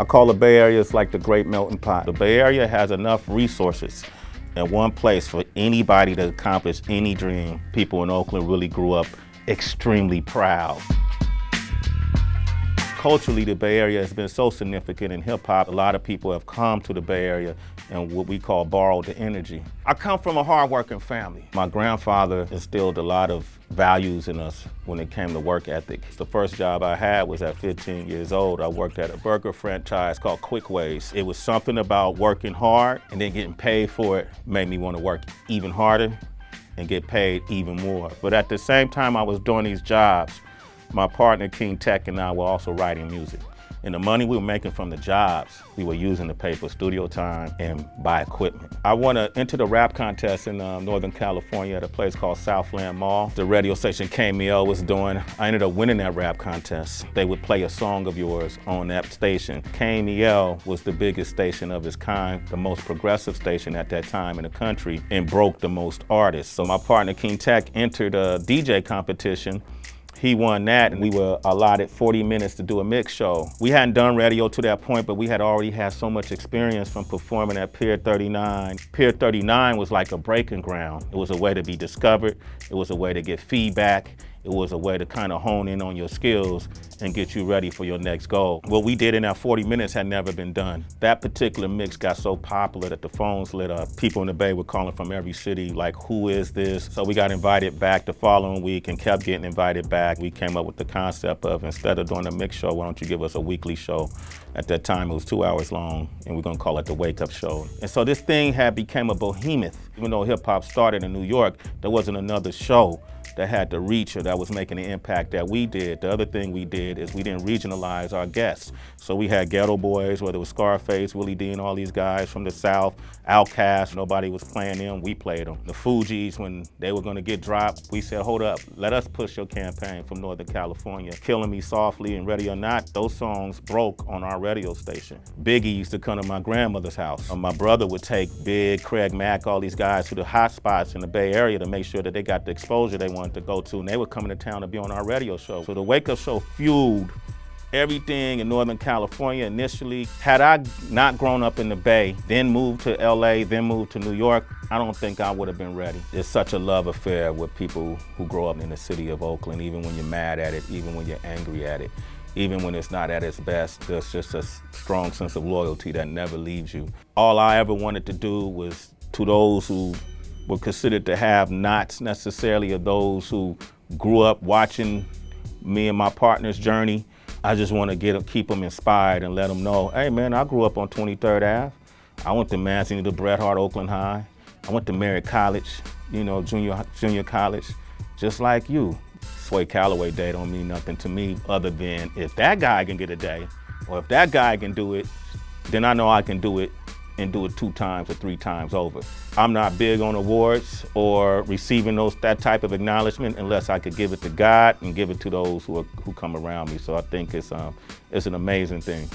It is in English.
I call the Bay Area it's like the great melting pot. The Bay Area has enough resources in one place for anybody to accomplish any dream. People in Oakland really grew up extremely proud. Culturally, the Bay Area has been so significant in hip hop. A lot of people have come to the Bay Area and what we call borrowed the energy. I come from a hardworking family. My grandfather instilled a lot of values in us when it came to work ethic. The first job I had was at 15 years old. I worked at a burger franchise called Quick Ways. It was something about working hard and then getting paid for it made me want to work even harder and get paid even more. But at the same time I was doing these jobs, my partner King Tech and I were also writing music. And the money we were making from the jobs, we were using to pay for studio time and buy equipment. I won to enter the rap contest in Northern California at a place called Southland Mall. The radio station KMEL was doing. I ended up winning that rap contest. They would play a song of yours on that station. KMEL was the biggest station of its kind, the most progressive station at that time in the country, and broke the most artists. So my partner King Tech entered a DJ competition. He won that, and we were allotted 40 minutes to do a mix show. We hadn't done radio to that point, but we had already had so much experience from performing at Pier 39. Pier 39 was like a breaking ground. It was a way to be discovered. It was a way to get feedback. It was a way to kind of hone in on your skills and get you ready for your next goal. What we did in that 40 minutes had never been done. That particular mix got so popular that the phones lit up. People in the Bay were calling from every city, like, who is this? So we got invited back the following week and kept getting invited back. We came up with the concept of, instead of doing a mix show, why don't you give us a weekly show? At that time, it was 2 hours long, and we're gonna call it the Wake Up Show. And so this thing had become a behemoth. Even though hip hop started in New York, there wasn't another show that had the reach or that was making the impact that we did. The other thing we did is we didn't regionalize our guests. So we had Ghetto Boys, whether it was Scarface, Willie D, and all these guys from the South, Outkast, nobody was playing them, we played them. The Fugees, when they were gonna get dropped, we said, hold up, let us push your campaign from Northern California. Killing Me Softly and Ready or Not, those songs broke on our radio station. Biggie used to come to my grandmother's house. My brother would take Big, Craig Mack, all these guys to the hot spots in the Bay Area to make sure that they got the exposure they wanted to go to, and they were coming to town to be on our radio show. So the Wake Up Show fueled everything in Northern California initially. Had I not grown up in the Bay, then moved to LA, then moved to New York, I don't think I would have been ready. It's such a love affair with people who grow up in the city of Oakland, even when you're mad at it, even when you're angry at it, even when it's not at its best. There's just a strong sense of loyalty that never leaves you. All I ever wanted to do was, to those who were considered to have nots necessarily, of those who grew up watching me and my partner's journey, I just want to keep them inspired and let them know, hey man, I grew up on 23rd Ave. I went to Massey to Bret Hart Oakland High. I went to Merritt College, junior college, just like you. Sway Calloway Day don't mean nothing to me other than if that guy can get a day, or if that guy can do it, then I know I can do it and do it 2 times or 3 times over. I'm not big on awards or receiving that type of acknowledgement unless I could give it to God and give it to those who come around me. So I think it's an amazing thing.